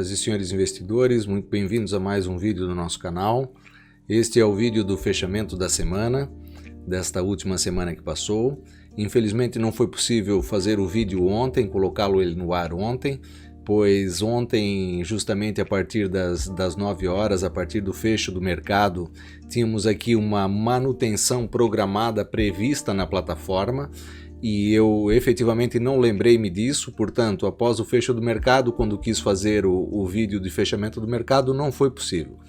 Senhoras e senhores investidores, muito bem-vindos a mais um vídeo do nosso canal. Este é o vídeo do fechamento da semana, desta última semana que passou. Infelizmente não foi possível fazer o vídeo ontem, colocá-lo no ar ontem, pois ontem, justamente a partir das 9 horas, a partir do fecho do mercado, tínhamos aqui uma manutenção programada prevista na plataforma, e eu efetivamente não lembrei-me disso. Portanto, após o fecho do mercado, quando quis fazer o vídeo de fechamento do mercado, não foi possível.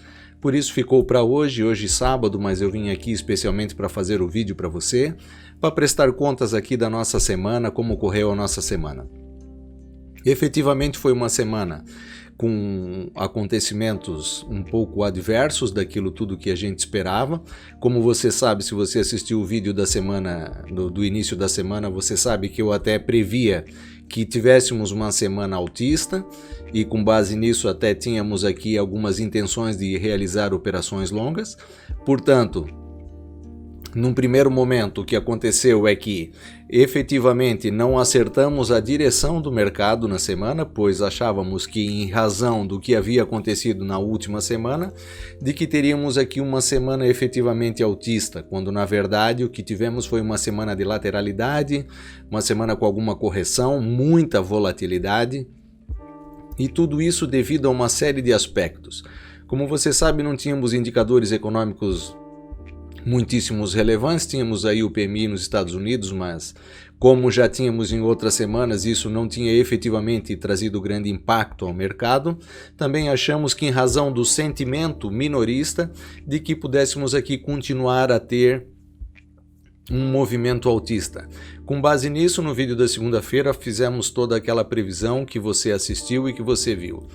Por isso ficou para hoje sábado, mas eu vim aqui especialmente para fazer o vídeo para você, para prestar contas aqui da nossa semana, como ocorreu a nossa semana. Efetivamente foi uma semana com acontecimentos um pouco adversos daquilo tudo que a gente esperava. Como você sabe, se você assistiu o vídeo da semana, do início da semana, você sabe que eu até previa que tivéssemos uma semana altista, e com base nisso até tínhamos aqui algumas intenções de realizar operações longas. Portanto, num primeiro momento, o que aconteceu é que efetivamente não acertamos a direção do mercado na semana, pois achávamos que, em razão do que havia acontecido na última semana, de que teríamos aqui uma semana efetivamente altista, quando na verdade o que tivemos foi uma semana de lateralidade, uma semana com alguma correção, muita volatilidade, e tudo isso devido a uma série de aspectos. Como você sabe, não tínhamos indicadores econômicos muitíssimos relevantes. Tínhamos aí o PMI nos Estados Unidos, mas como já tínhamos em outras semanas, isso não tinha efetivamente trazido grande impacto ao mercado. Também achamos que, em razão do sentimento minorista, de que pudéssemos aqui continuar a ter um movimento altista. Com base nisso, no vídeo da segunda-feira fizemos toda aquela previsão que você assistiu e que você viu.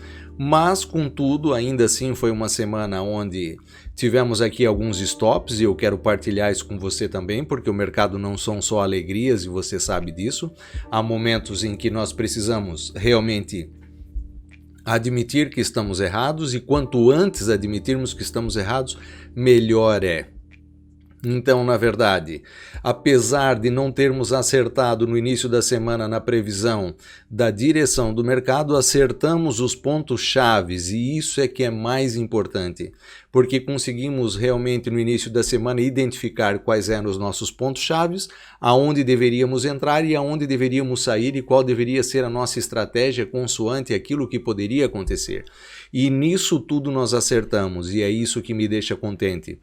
Mas, contudo, ainda assim foi uma semana onde tivemos aqui alguns stops, e eu quero partilhar isso com você também, porque o mercado não são só alegrias e você sabe disso. Há momentos em que nós precisamos realmente admitir que estamos errados, e quanto antes admitirmos que estamos errados, melhor é. Então, na verdade, apesar de não termos acertado no início da semana na previsão da direção do mercado, acertamos os pontos chaves, e isso é que é mais importante, porque conseguimos realmente no início da semana identificar quais eram os nossos pontos chaves, aonde deveríamos entrar e aonde deveríamos sair, e qual deveria ser a nossa estratégia consoante aquilo que poderia acontecer. E nisso tudo nós acertamos, e é isso que me deixa contente.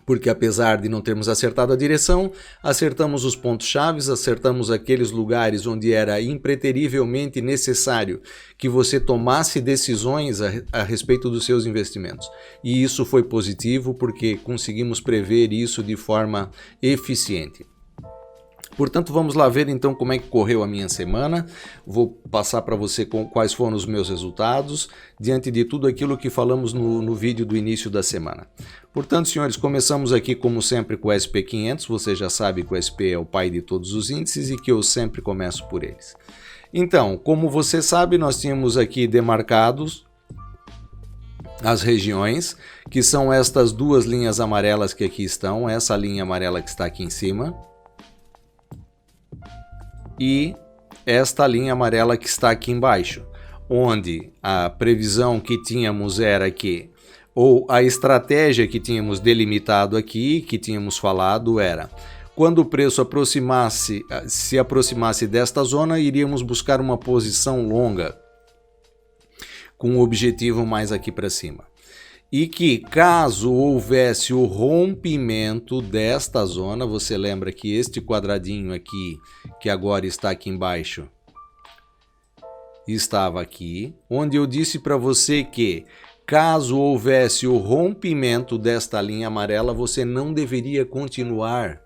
Porque apesar de não termos acertado a direção, acertamos os pontos chaves, acertamos aqueles lugares onde era impreterivelmente necessário que você tomasse decisões a respeito dos seus investimentos. E isso foi positivo, porque conseguimos prever isso de forma eficiente. Portanto, vamos lá ver então como é que correu a minha semana. Vou passar para você quais foram os meus resultados, diante de tudo aquilo que falamos no vídeo do início da semana. Portanto, senhores, começamos aqui como sempre com o SP500. Você já sabe que o SP é o pai de todos os índices e que eu sempre começo por eles. Então, como você sabe, nós tínhamos aqui demarcados as regiões, que são estas duas linhas amarelas que aqui estão, essa linha amarela que está aqui em cima, e esta linha amarela que está aqui embaixo, onde a previsão que tínhamos era que, ou a estratégia que tínhamos delimitado aqui, que tínhamos falado, era: quando o preço se aproximasse desta zona, iríamos buscar uma posição longa, com o objetivo mais aqui para cima. E que, caso houvesse o rompimento desta zona, você lembra que este quadradinho aqui, que agora está aqui embaixo, estava aqui, onde eu disse para você que, caso houvesse o rompimento desta linha amarela, você não deveria continuar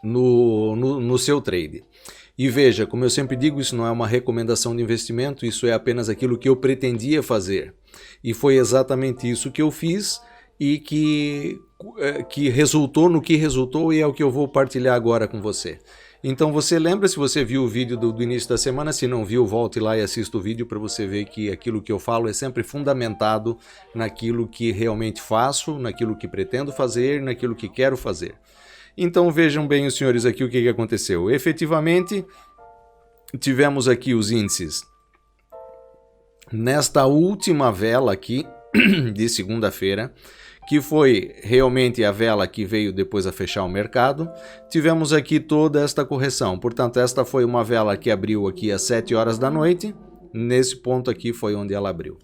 no seu trade. E veja, como eu sempre digo, isso não é uma recomendação de investimento, isso é apenas aquilo que eu pretendia fazer. E foi exatamente isso que eu fiz, e que resultou no que resultou, e é o que eu vou partilhar agora com você. Então você lembra, se você viu o vídeo do início da semana, se não viu, volte lá e assista o vídeo para você ver que aquilo que eu falo é sempre fundamentado naquilo que realmente faço, naquilo que pretendo fazer, naquilo que quero fazer. Então vejam bem, os senhores, aqui o que aconteceu. Efetivamente, tivemos aqui os índices nesta última vela aqui de segunda-feira, que foi realmente a vela que veio depois a fechar o mercado, tivemos aqui toda esta correção. Portanto, esta foi uma vela que abriu aqui às 7 horas da noite, nesse ponto aqui foi onde ela abriu.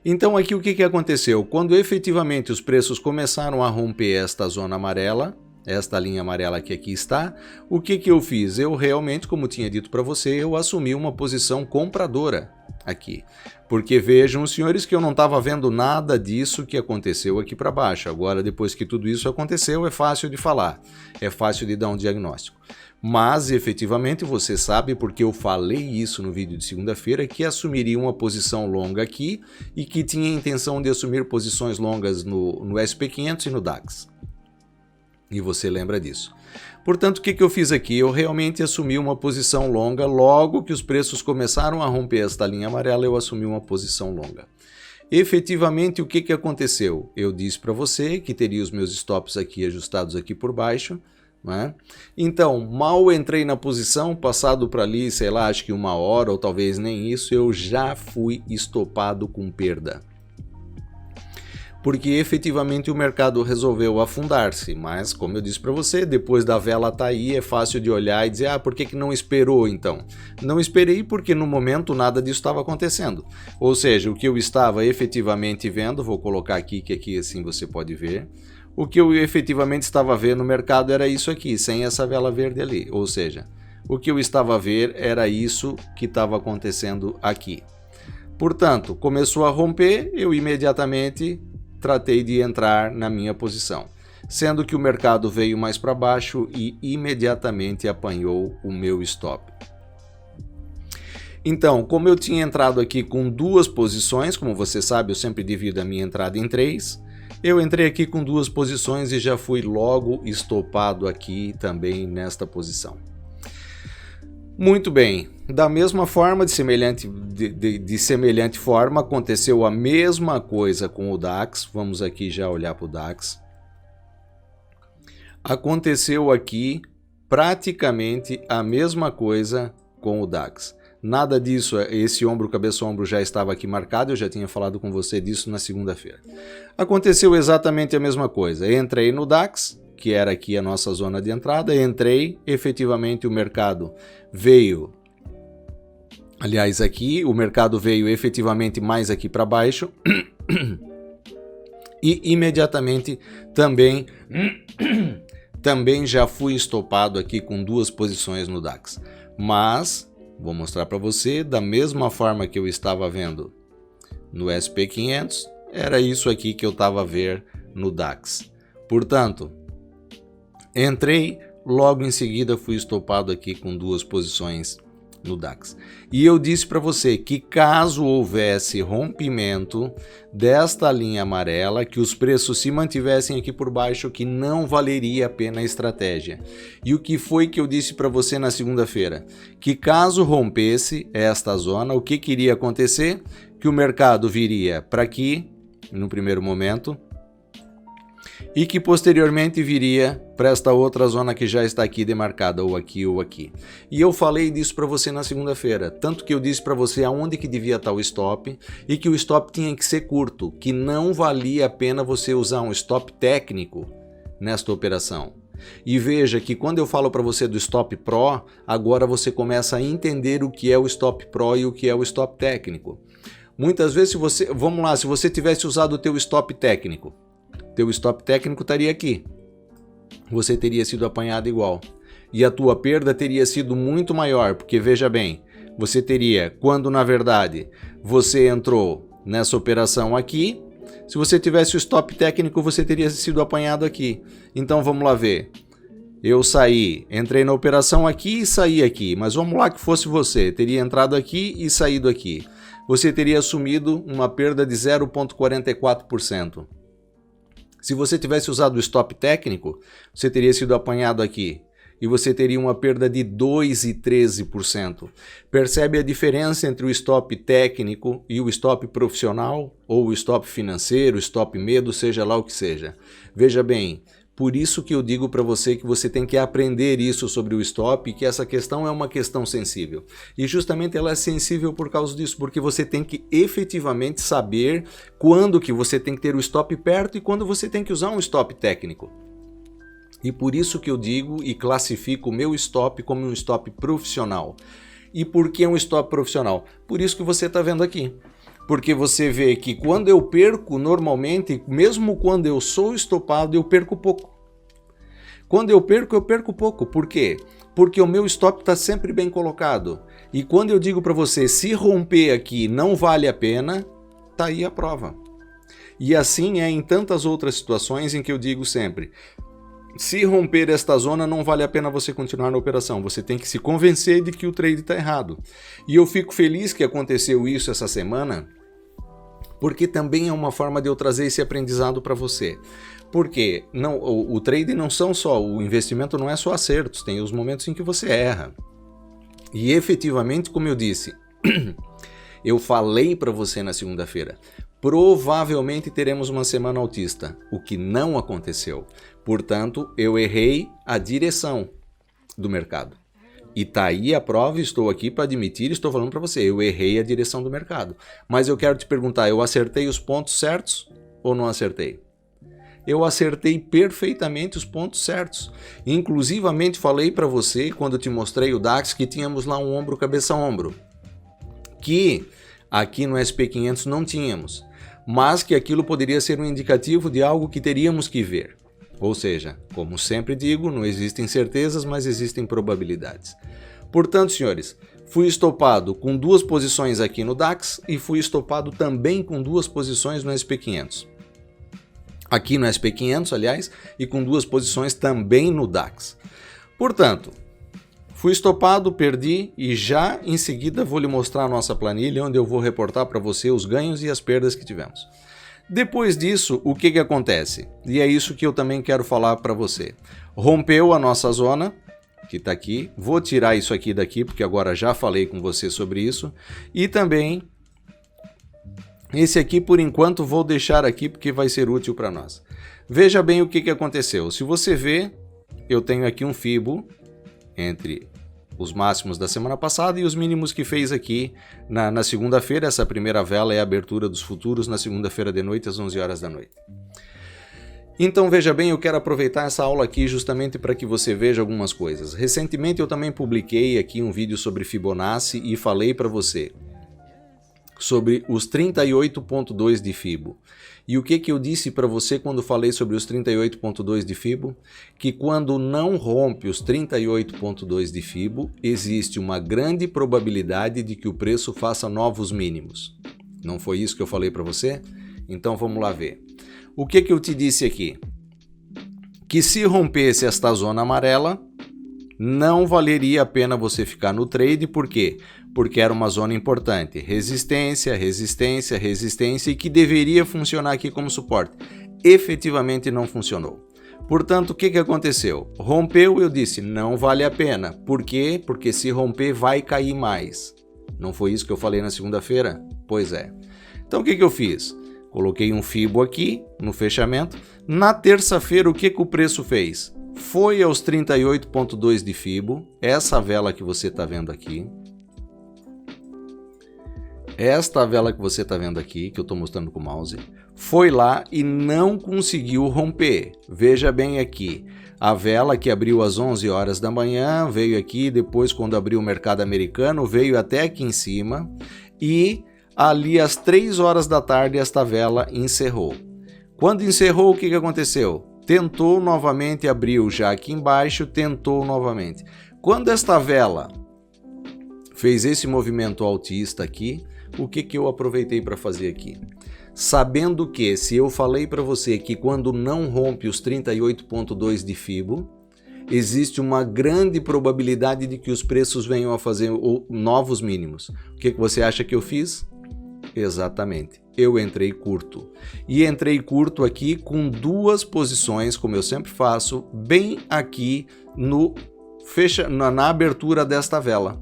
Então aqui o que aconteceu? Quando efetivamente os preços começaram a romper esta zona amarela, esta linha amarela que aqui está, o que eu fiz? Eu realmente, como tinha dito para você, eu assumi uma posição compradora aqui. Porque vejam, senhores, que eu não estava vendo nada disso que aconteceu aqui para baixo. Agora, depois que tudo isso aconteceu, é fácil de falar, é fácil de dar um diagnóstico. Mas, efetivamente, você sabe, porque eu falei isso no vídeo de segunda-feira, que assumiria uma posição longa aqui e que tinha a intenção de assumir posições longas no SP500 e no DAX. E você lembra disso. Portanto, o que eu fiz aqui? Eu realmente assumi uma posição longa. Logo que os preços começaram a romper esta linha amarela, eu assumi uma posição longa. Efetivamente, o que aconteceu? Eu disse para você que teria os meus stops aqui ajustados aqui por baixo, né? Então, mal entrei na posição, passado para ali, sei lá, acho que 1 hora ou talvez nem isso, eu já fui estopado com perda. Porque efetivamente o mercado resolveu afundar-se, mas como eu disse para você, depois da vela tá aí, é fácil de olhar e dizer, ah, por que não esperou então? Não esperei porque no momento nada disso estava acontecendo. Ou seja, o que eu estava efetivamente vendo, vou colocar aqui que aqui assim você pode ver, o que eu efetivamente estava vendo no mercado era isso aqui, sem essa vela verde ali. Ou seja, o que eu estava a ver era isso que estava acontecendo aqui. Portanto, começou a romper, eu imediatamente tratei de entrar na minha posição, sendo que o mercado veio mais para baixo e imediatamente apanhou o meu stop. Então, como eu tinha entrado aqui com 2 posições, como você sabe, eu sempre divido a minha entrada em 3, eu entrei aqui com 2 posições e já fui logo estopado aqui também nesta posição. Muito bem, da mesma forma, de semelhante forma, aconteceu a mesma coisa com o DAX. Vamos aqui já olhar para o DAX. Aconteceu aqui praticamente a mesma coisa com o DAX. Nada disso, esse ombro, cabeça-ombro já estava aqui marcado, eu já tinha falado com você disso na segunda-feira. Aconteceu exatamente a mesma coisa. Entrei no DAX, que era aqui a nossa zona de entrada, entrei, efetivamente o mercado veio, aliás aqui, o mercado veio efetivamente mais aqui para baixo e imediatamente também já fui estopado aqui com 2 posições no DAX. Mas, vou mostrar para você, da mesma forma que eu estava vendo no SP500, era isso aqui que eu estava a ver no DAX. Portanto, entrei, logo em seguida fui estopado aqui com 2 posições no DAX. E eu disse para você que caso houvesse rompimento desta linha amarela, que os preços se mantivessem aqui por baixo, que não valeria a pena a estratégia. E o que foi que eu disse para você na segunda-feira? Que caso rompesse esta zona, o que iria acontecer? Que o mercado viria para aqui, no primeiro momento, e que posteriormente viria para esta outra zona que já está aqui demarcada, ou aqui ou aqui. E eu falei disso para você na segunda-feira, tanto que eu disse para você aonde que devia estar o stop e que o stop tinha que ser curto, que não valia a pena você usar um stop técnico nesta operação. E veja que quando eu falo para você do Stop Pro, agora você começa a entender o que é o Stop Pro e o que é o Stop Técnico. Muitas vezes, se você tivesse usado o teu Stop Técnico, teu Stop Técnico estaria aqui. Você teria sido apanhado igual. E a tua perda teria sido muito maior, porque veja bem, você teria, quando na verdade você entrou nessa operação aqui, se você tivesse o Stop Técnico, você teria sido apanhado aqui. Então vamos lá ver. Eu saí, entrei na operação aqui e saí aqui, mas vamos lá que fosse você, teria entrado aqui e saído aqui. Você teria assumido uma perda de 0,44%. Se você tivesse usado o stop técnico, você teria sido apanhado aqui e você teria uma perda de 2,13%. Percebe a diferença entre o stop técnico e o stop profissional, ou o stop financeiro, o stop medo, seja lá o que seja. Veja bem, Por isso que eu digo para você que você tem que aprender isso sobre o stop e que essa questão é uma questão sensível. E justamente ela é sensível por causa disso, porque você tem que efetivamente saber quando que você tem que ter o stop perto e quando você tem que usar um stop técnico. E por isso que eu digo e classifico o meu stop como um stop profissional. E por que um stop profissional? Por isso que você está vendo aqui. Porque você vê que quando eu perco, normalmente, mesmo quando eu sou estopado, eu perco pouco. Quando eu perco pouco. Por quê? Porque o meu stop está sempre bem colocado. E quando eu digo para você, se romper aqui não vale a pena, tá aí a prova. E assim é em tantas outras situações em que eu digo sempre, se romper esta zona não vale a pena você continuar na operação, você tem que se convencer de que o trade está errado. E eu fico feliz que aconteceu isso essa semana, porque também é uma forma de eu trazer esse aprendizado para você. Porque o trade não são só, o investimento não é só acertos, tem os momentos em que você erra. E efetivamente, como eu disse, eu falei para você na segunda-feira, provavelmente teremos uma semana altista, o que não aconteceu. Portanto, eu errei a direção do mercado. E tá aí a prova, estou aqui para admitir, estou falando para você, eu errei a direção do mercado. Mas eu quero te perguntar, eu acertei os pontos certos ou não acertei? Eu acertei perfeitamente os pontos certos. Inclusivamente falei para você, quando eu te mostrei o DAX, que tínhamos lá um ombro, cabeça, ombro. Que aqui no SP500 não tínhamos. Mas que aquilo poderia ser um indicativo de algo que teríamos que ver. Ou seja, como sempre digo, não existem certezas, mas existem probabilidades. Portanto, senhores, fui estopado com 2 posições aqui no DAX e fui estopado também com 2 posições no SP500. Aqui no SP500, aliás, e com 2 posições também no DAX. Portanto, fui estopado, perdi e já em seguida vou lhe mostrar a nossa planilha, onde eu vou reportar para você os ganhos e as perdas que tivemos. Depois disso, o que acontece? E é isso que eu também quero falar para você. Rompeu a nossa zona, que está aqui. Vou tirar isso aqui daqui, porque agora já falei com você sobre isso. E também, esse aqui por enquanto vou deixar aqui, porque vai ser útil para nós. Veja bem o que aconteceu. Se você ver, eu tenho aqui um Fibo entre os máximos da semana passada e os mínimos que fez aqui na segunda-feira. Essa primeira vela é a abertura dos futuros na segunda-feira de noite, às 11 horas da noite. Então veja bem, eu quero aproveitar essa aula aqui justamente para que você veja algumas coisas. Recentemente eu também publiquei aqui um vídeo sobre Fibonacci e falei para você sobre os 38.2 de Fibo. E o que eu disse para você quando falei sobre os 38.2 de Fibo? Que quando não rompe os 38.2 de Fibo, existe uma grande probabilidade de que o preço faça novos mínimos. Não foi isso que eu falei para você? Então vamos lá ver. O que eu te disse aqui? Que se rompesse esta zona amarela, não valeria a pena você ficar no trade, por quê? Porque era uma zona importante, resistência, resistência, resistência, e que deveria funcionar aqui como suporte. Efetivamente não funcionou. Portanto, o que aconteceu? Rompeu, eu disse, não vale a pena. Por quê? Porque se romper vai cair mais. Não foi isso que eu falei na segunda-feira? Pois é. Então o que eu fiz? Coloquei um Fibo aqui no fechamento. Na terça-feira, o que o preço fez? Foi aos 38.2 de Fibo, essa vela que você está vendo aqui. Esta vela que você está vendo aqui, que eu estou mostrando com o mouse, foi lá e não conseguiu romper. Veja bem aqui, a vela que abriu às 11 horas da manhã, veio aqui, depois quando abriu o mercado americano, veio até aqui em cima e ali às 3 horas da tarde esta vela encerrou. Quando encerrou, o que aconteceu? Tentou novamente, abriu já aqui embaixo, tentou novamente. Quando esta vela fez esse movimento altista aqui, o que eu aproveitei para fazer aqui? Sabendo que, se eu falei para você que quando não rompe os 38.2 de Fibo, existe uma grande probabilidade de que os preços venham a fazer novos mínimos. O que você acha que eu fiz? Exatamente, eu entrei curto. E entrei curto aqui com 2 posições, como eu sempre faço, bem aqui na abertura desta vela.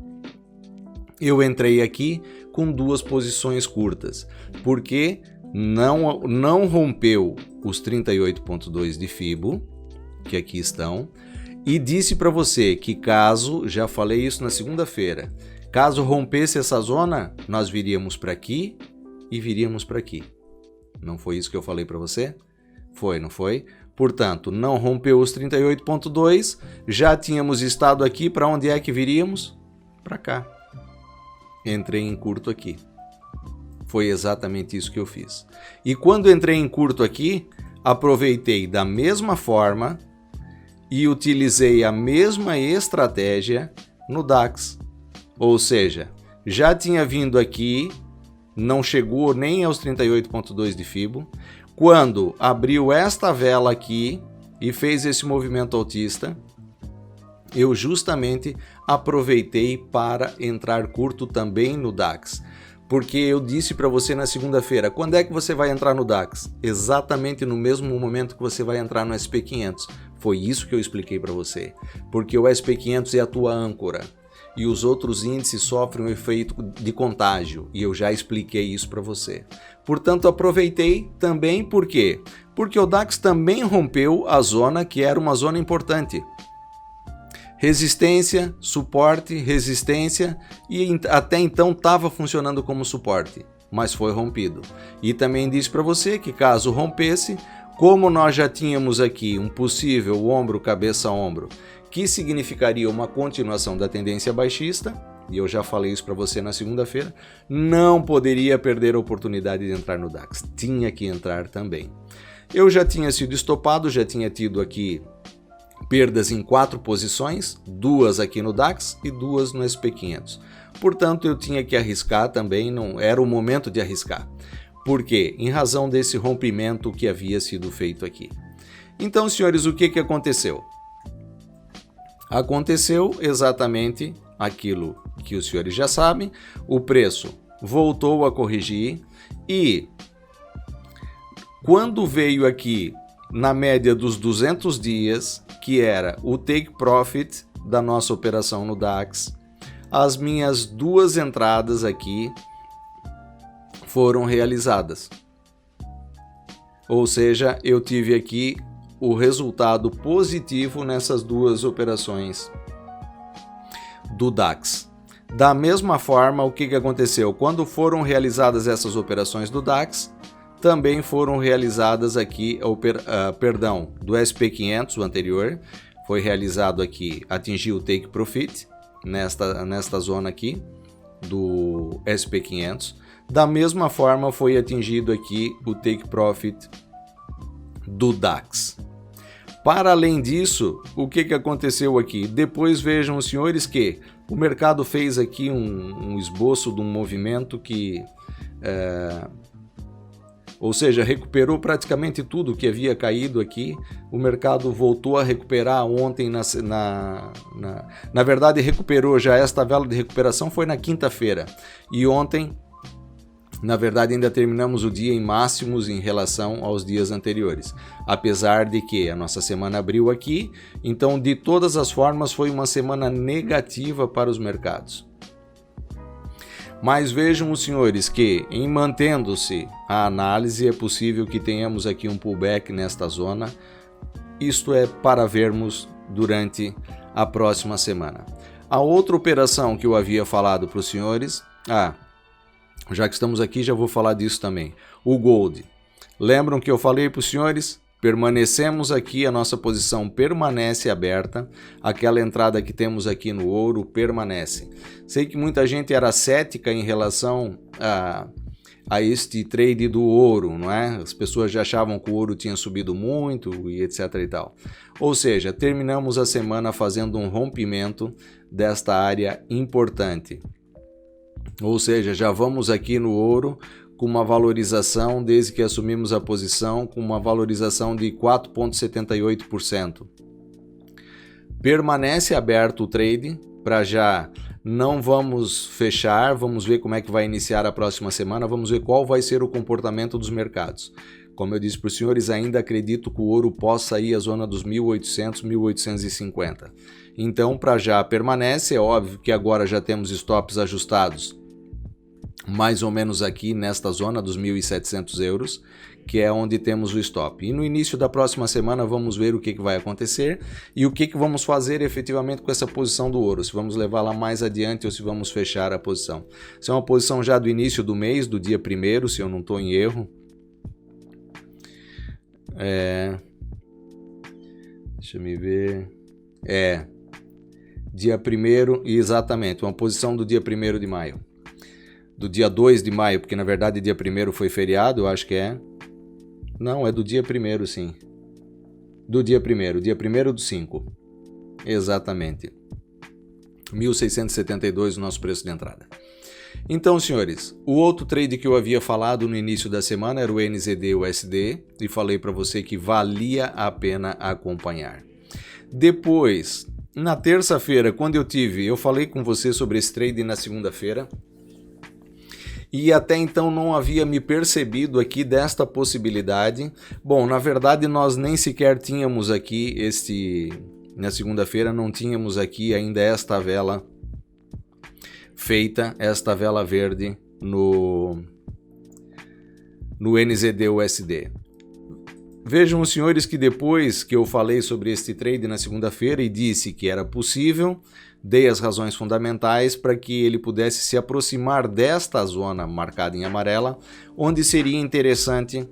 Eu entrei aqui com 2 posições curtas, porque não rompeu os 38.2 de Fibo, que aqui estão, e disse para você que caso, já falei isso na segunda-feira, caso rompesse essa zona, nós viríamos para aqui e viríamos para aqui. Não foi isso que eu falei para você? Foi, não foi? Portanto, não rompeu os 38,2, já tínhamos estado aqui, para onde é que viríamos? Para cá. Entrei em curto aqui. Foi exatamente isso que eu fiz. E quando entrei em curto aqui, aproveitei da mesma forma e utilizei a mesma estratégia no DAX. Ou seja, já tinha vindo aqui, não chegou nem aos 38,2 de Fibo. Quando abriu esta vela aqui e fez esse movimento altista, eu justamente aproveitei para entrar curto também no DAX. Porque eu disse para você na segunda-feira, quando é que você vai entrar no DAX? Exatamente no mesmo momento que você vai entrar no SP500. Foi isso que eu expliquei para você. Porque o SP500 é a tua âncora. E os outros índices sofrem um efeito de contágio, e eu já expliquei isso para você. Portanto, aproveitei também por quê? Porque o DAX também rompeu a zona que era uma zona importante. Resistência, suporte, resistência, e até então estava funcionando como suporte, mas foi rompido. E também disse para você que caso rompesse, como nós já tínhamos aqui um possível ombro, cabeça, ombro, que significaria uma continuação da tendência baixista, e eu já falei isso para você na segunda-feira, não poderia perder a oportunidade de entrar no DAX, tinha que entrar também. Eu já tinha sido estopado, já tinha tido aqui perdas em 4 posições, 2 aqui no DAX e 2 no SP500. Portanto, eu tinha que arriscar também, não era o momento de arriscar. Por quê? Em razão desse rompimento que havia sido feito aqui. Então, senhores, o que aconteceu? Aconteceu exatamente aquilo que os senhores já sabem, o preço voltou a corrigir e quando veio aqui na média dos 200 dias, que era o take profit da nossa operação no DAX, as minhas 2 entradas aqui foram realizadas. Ou seja, eu tive aqui o resultado positivo nessas 2 operações do DAX. Da mesma forma, o que aconteceu? Quando foram realizadas essas operações do DAX, também foram realizadas aqui, do SP500, o anterior, foi realizado aqui, atingiu o take profit, nesta zona aqui, do SP500. Da mesma forma, foi atingido aqui o take profit do DAX. Para além disso, o que aconteceu aqui? Depois vejam os senhores que o mercado fez aqui um esboço de um movimento que, ou seja, recuperou praticamente tudo que havia caído aqui. O mercado voltou a recuperar ontem, na verdade recuperou já, esta vela de recuperação foi na quinta-feira. E ontem, na verdade, ainda terminamos o dia em máximos em relação aos dias anteriores. Apesar de que a nossa semana abriu aqui, então de todas as formas foi uma semana negativa para os mercados. Mas vejam os senhores que, em mantendo-se a análise, é possível que tenhamos aqui um pullback nesta zona. Isto é para vermos durante a próxima semana. A outra operação que eu havia falado para os senhores, já que estamos aqui, já vou falar disso também. O Gold. Lembram que eu falei para os senhores? Permanecemos aqui, a nossa posição permanece aberta. Aquela entrada que temos aqui no ouro permanece. Sei que muita gente era cética em relação a este trade do ouro, não é? As pessoas já achavam que o ouro tinha subido muito e etc e tal. Ou seja, terminamos a semana fazendo um rompimento desta área importante. Ou seja, já vamos aqui no ouro com uma valorização, desde que assumimos a posição, com uma valorização de 4,78%. Permanece aberto o trade, para já não vamos fechar, vamos ver como é que vai iniciar a próxima semana, vamos ver qual vai ser o comportamento dos mercados. Como eu disse para os senhores, ainda acredito que o ouro possa ir à zona dos 1.800, 1.850. Então, para já permanece, é óbvio que agora já temos stops ajustados mais ou menos aqui nesta zona dos 1.700 euros, que é onde temos o stop. E no início da próxima semana vamos ver o que vai acontecer e o que vamos fazer efetivamente com essa posição do ouro, se vamos levá-la mais adiante ou se vamos fechar a posição. Essa é uma posição já do início do mês, do dia 1º, se eu não estou em erro. Deixa eu ver. Dia 1º, exatamente, uma posição do dia 1º de maio. Do dia 2 de maio, porque na verdade dia 1º foi feriado, eu acho que é. Não, é do dia 1º, sim. Do dia 1º, dia 1º do 5. Exatamente. 1.672 o nosso preço de entrada. Então, senhores, o outro trade que eu havia falado no início da semana era o NZD-USD e falei para você que valia a pena acompanhar. Depois, na terça-feira, quando eu falei com você sobre esse trade na segunda-feira, e até então não havia me percebido aqui desta possibilidade. Bom, na verdade nós nem sequer tínhamos aqui na segunda-feira não tínhamos aqui ainda esta vela feita, esta vela verde no NZD-USD. Vejam os senhores que depois que eu falei sobre este trade na segunda-feira e disse que era possível, dei as razões fundamentais para que ele pudesse se aproximar desta zona marcada em amarela, onde seria interessante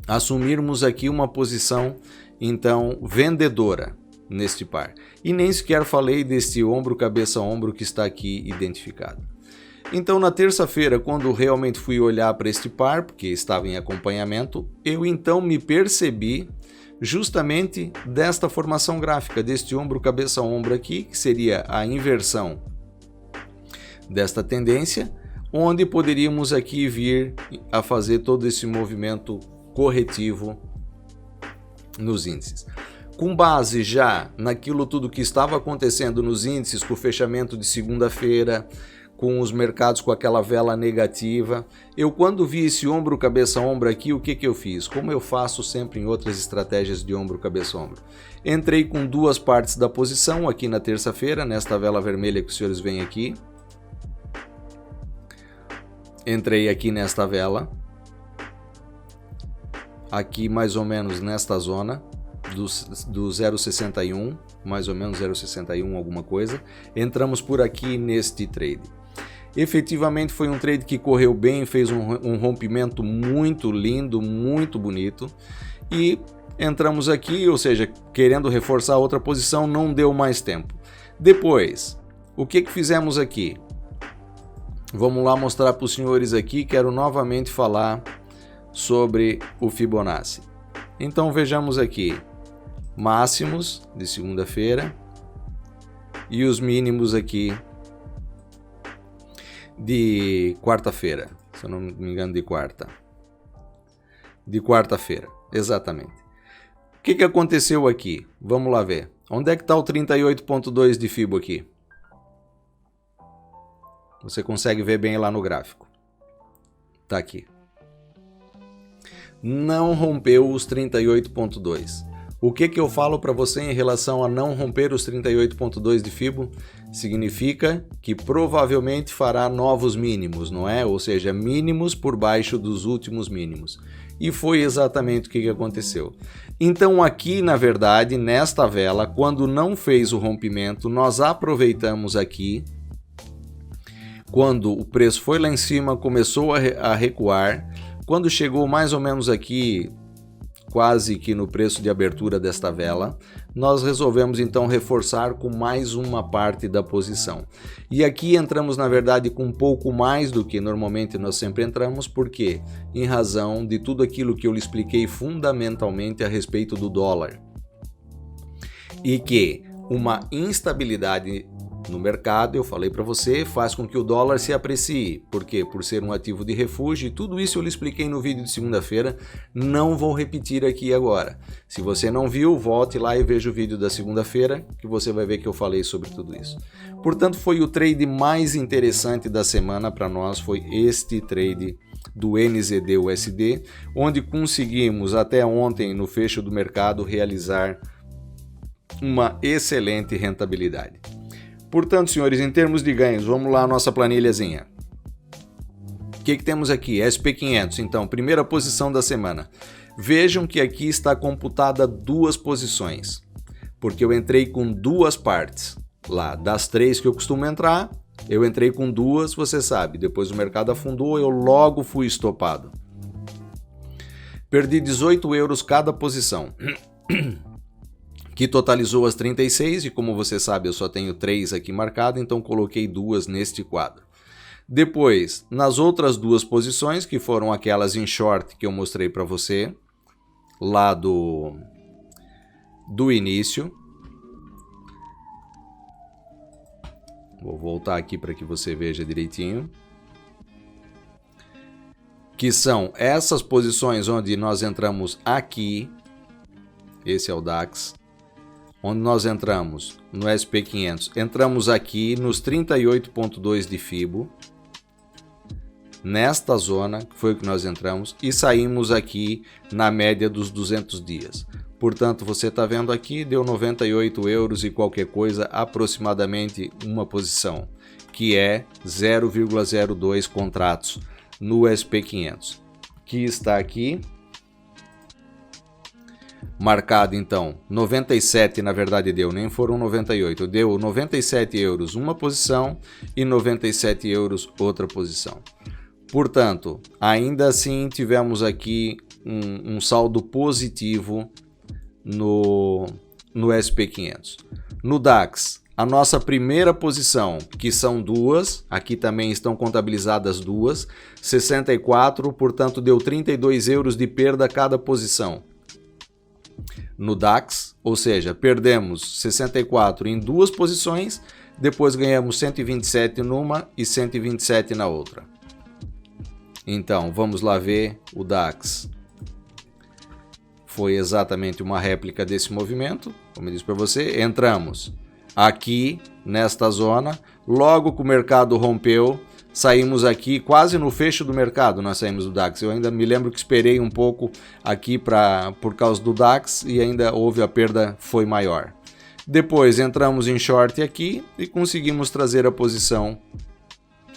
assumirmos aqui uma posição, então, vendedora neste par. E nem sequer falei deste ombro, cabeça, ombro que está aqui identificado. Então, na terça-feira, quando realmente fui olhar para este par, porque estava em acompanhamento, eu então me percebi justamente desta formação gráfica, deste ombro, cabeça, ombro aqui, que seria a inversão desta tendência, onde poderíamos aqui vir a fazer todo esse movimento corretivo nos índices. Com base já naquilo tudo que estava acontecendo nos índices, com o fechamento de segunda-feira, com os mercados com aquela vela negativa, eu quando vi esse ombro, cabeça, ombro aqui, o que eu fiz? Como eu faço sempre em outras estratégias de ombro, cabeça, ombro. Entrei com duas partes da posição aqui na terça-feira, nesta vela vermelha que os senhores veem aqui. Entrei aqui nesta vela, aqui mais ou menos nesta zona do 0,61, mais ou menos 0,61 alguma coisa. Entramos por aqui neste trade. Efetivamente foi um trade que correu bem, fez um rompimento muito lindo, muito bonito e entramos aqui, ou seja, querendo reforçar outra posição, não deu mais tempo. Depois, o que fizemos aqui? Vamos lá mostrar para os senhores aqui, quero novamente falar sobre o Fibonacci. Então vejamos aqui, máximos de segunda-feira e os mínimos aqui de quarta-feira, se eu não me engano de quarta-feira, exatamente. O que aconteceu aqui? Vamos lá ver. Onde é que está o 38.2 de Fibo aqui? Você consegue ver bem lá no gráfico. Está aqui. Não rompeu os 38.2. O que eu falo para você em relação a não romper os 38.2 de Fibo? Significa que provavelmente fará novos mínimos, não é? Ou seja, mínimos por baixo dos últimos mínimos. E foi exatamente o que aconteceu. Então aqui, na verdade, nesta vela, quando não fez o rompimento, nós aproveitamos aqui, quando o preço foi lá em cima, começou a recuar, quando chegou mais ou menos aqui, quase que no preço de abertura desta vela, nós resolvemos então reforçar com mais uma parte da posição. E aqui entramos na verdade com um pouco mais do que normalmente nós sempre entramos, porque em razão de tudo aquilo que eu lhe expliquei fundamentalmente a respeito do dólar. E que uma instabilidade no mercado, eu falei para você, faz com que o dólar se aprecie. Por quê? Por ser um ativo de refúgio, e tudo isso eu lhe expliquei no vídeo de segunda-feira, não vou repetir aqui agora. Se você não viu, volte lá e veja o vídeo da segunda-feira, que você vai ver que eu falei sobre tudo isso. Portanto, foi o trade mais interessante da semana para nós, foi este trade do NZD-USD, onde conseguimos até ontem, no fecho do mercado, realizar uma excelente rentabilidade. Portanto, senhores, em termos de ganhos, vamos lá a nossa planilhazinha. que temos aqui? SP500, então, primeira posição da semana. Vejam que aqui está computada 2 posições, porque eu entrei com 2 partes. Lá, das 3 que eu costumo entrar, eu entrei com 2, você sabe. Depois o mercado afundou, eu logo fui estopado. Perdi 18 euros cada posição, que totalizou as 36, e como você sabe, eu só tenho 3 aqui marcadas, então coloquei 2 neste quadro. Depois, nas outras 2 posições, que foram aquelas em short que eu mostrei para você, lá do início. Vou voltar aqui para que você veja direitinho. Que são essas posições onde nós entramos aqui. Esse é o DAX. Onde nós entramos no SP500. Entramos aqui nos 38,2 de FIBO. Nesta zona, que foi o que nós entramos, e saímos aqui na média dos 200 dias. Portanto, você está vendo aqui, deu 98 euros e qualquer coisa, aproximadamente uma posição, que é 0,02 contratos no SP500, que está aqui, marcado então, 97 na verdade deu, nem foram 98, deu 97 euros uma posição e 97 euros outra posição. Portanto, ainda assim tivemos aqui um saldo positivo no SP500. No DAX, a nossa primeira posição, que são 2, aqui também estão contabilizadas 2, 64, portanto deu 32 euros de perda cada posição. No DAX, ou seja, perdemos 64 em 2 posições, depois ganhamos 127 numa e 127 na outra. Então, vamos lá ver o DAX. Foi exatamente uma réplica desse movimento, como eu disse para você. Entramos aqui nesta zona, logo que o mercado rompeu, saímos aqui quase no fecho do mercado, nós saímos do DAX. Eu ainda me lembro que esperei um pouco aqui por causa do DAX e ainda houve a perda, foi maior. Depois entramos em short aqui e conseguimos trazer a posição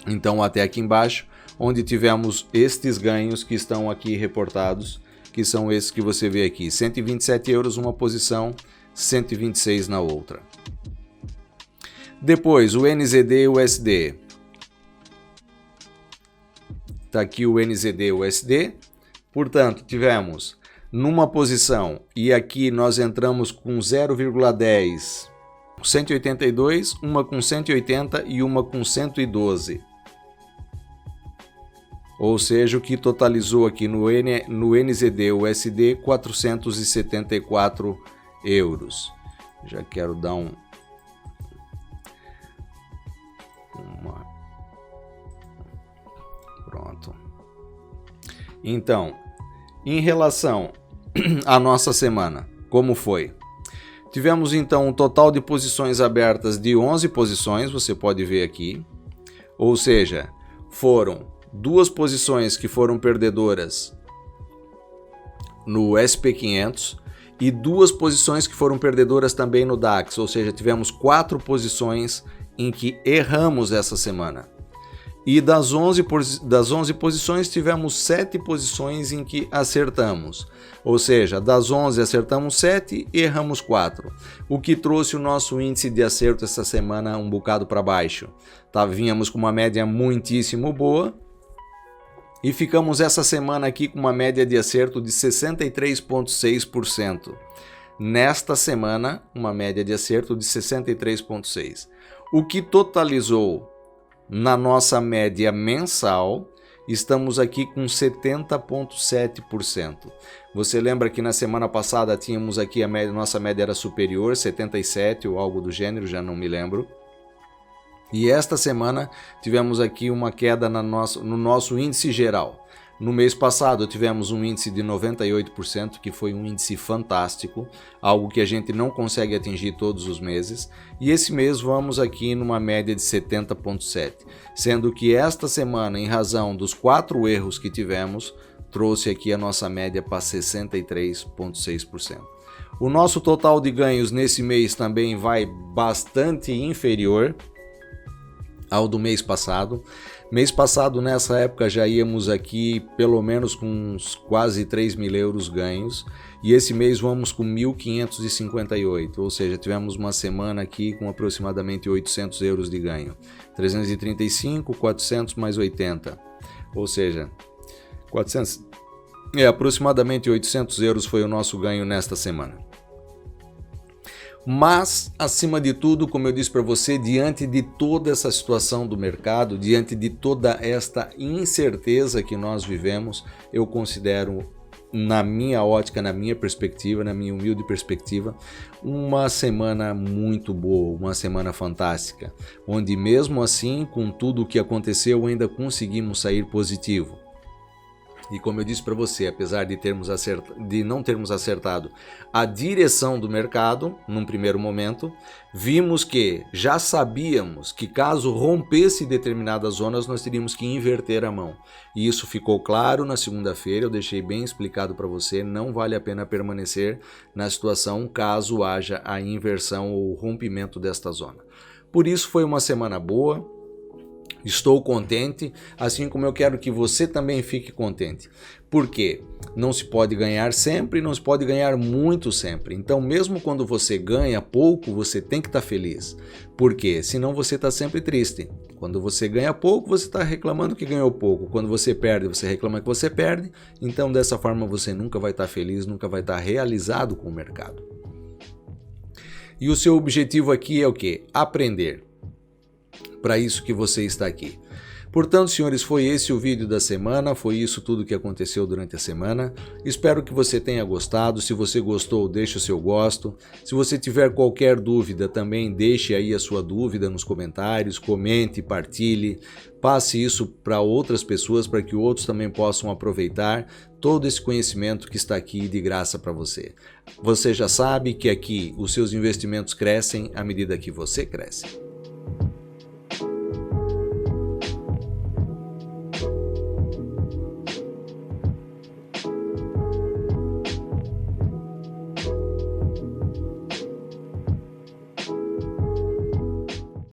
então até aqui embaixo, onde tivemos estes ganhos que estão aqui reportados, que são esses que você vê aqui, 127 euros uma posição, 126 na outra. Depois o NZD e o USD. Está aqui o NZD e o USD, portanto tivemos numa posição, e aqui nós entramos com 0,10, 182, uma com 180 e uma com 112. Ou seja, o que totalizou aqui no NZD USD 474 euros. Já quero dar Pronto. Então, em relação à nossa semana, como foi? Tivemos então um total de posições abertas de 11 posições, você pode ver aqui. Ou seja, foram 2 posições que foram perdedoras no SP500 e 2 posições que foram perdedoras também no DAX, ou seja, tivemos 4 posições em que erramos essa semana. E das 11 posições tivemos 7 posições em que acertamos, ou seja, das 11 acertamos 7 e erramos 4, o que trouxe o nosso índice de acerto essa semana um bocado para baixo. Vínhamos com uma média muitíssimo boa, e ficamos essa semana aqui com uma média de acerto de 63,6%. Nesta semana, uma média de acerto de 63,6%. O que totalizou na nossa média mensal, estamos aqui com 70,7%. Você lembra que na semana passada tínhamos aqui nossa média era superior, 77 ou algo do gênero, já não me lembro. E esta semana tivemos aqui uma queda no nosso índice geral. No mês passado tivemos um índice de 98%, que foi um índice fantástico, algo que a gente não consegue atingir todos os meses. E esse mês vamos aqui numa média de 70,7%, sendo que esta semana, em razão dos 4 erros que tivemos, trouxe aqui a nossa média para 63,6%. O nosso total de ganhos nesse mês também vai bastante inferior ao do mês passado. Mês passado, nessa época, já íamos aqui pelo menos com uns quase 3.000 euros ganhos, e esse mês vamos com 1.558, ou seja, tivemos uma semana aqui com aproximadamente 800 euros de ganho. 335, 400 mais 80, ou seja, 400, aproximadamente 800 euros foi o nosso ganho nesta semana. Mas, acima de tudo, como eu disse para você, diante de toda essa situação do mercado, diante de toda esta incerteza que nós vivemos, eu considero, na minha ótica, na minha perspectiva, na minha humilde perspectiva, uma semana muito boa, uma semana fantástica, onde mesmo assim, com tudo o que aconteceu, ainda conseguimos sair positivo. E como eu disse para você, apesar de não termos acertado a direção do mercado, num primeiro momento, vimos que já sabíamos que caso rompesse determinadas zonas, nós teríamos que inverter a mão. E isso ficou claro na segunda-feira, eu deixei bem explicado para você, não vale a pena permanecer na situação caso haja a inversão ou rompimento desta zona. Por isso foi uma semana boa. Estou contente, assim como eu quero que você também fique contente. Por quê? Não se pode ganhar sempre, não se pode ganhar muito sempre. Então, mesmo quando você ganha pouco, você tem que estar feliz. Por quê? Senão você está sempre triste. Quando você ganha pouco, você está reclamando que ganhou pouco. Quando você perde, você reclama que você perde. Então, dessa forma, você nunca vai estar feliz, nunca vai estar realizado com o mercado. E o seu objetivo aqui é o quê? Aprender. Para isso que você está aqui. Portanto, senhores, foi esse o vídeo da semana, foi isso tudo que aconteceu durante a semana. Espero que você tenha gostado. Se você gostou, deixe o seu gosto. Se você tiver qualquer dúvida, também deixe aí a sua dúvida nos comentários, comente, partilhe, passe isso para outras pessoas, para que outros também possam aproveitar todo esse conhecimento que está aqui de graça para você. Você já sabe que aqui os seus investimentos crescem à medida que você cresce.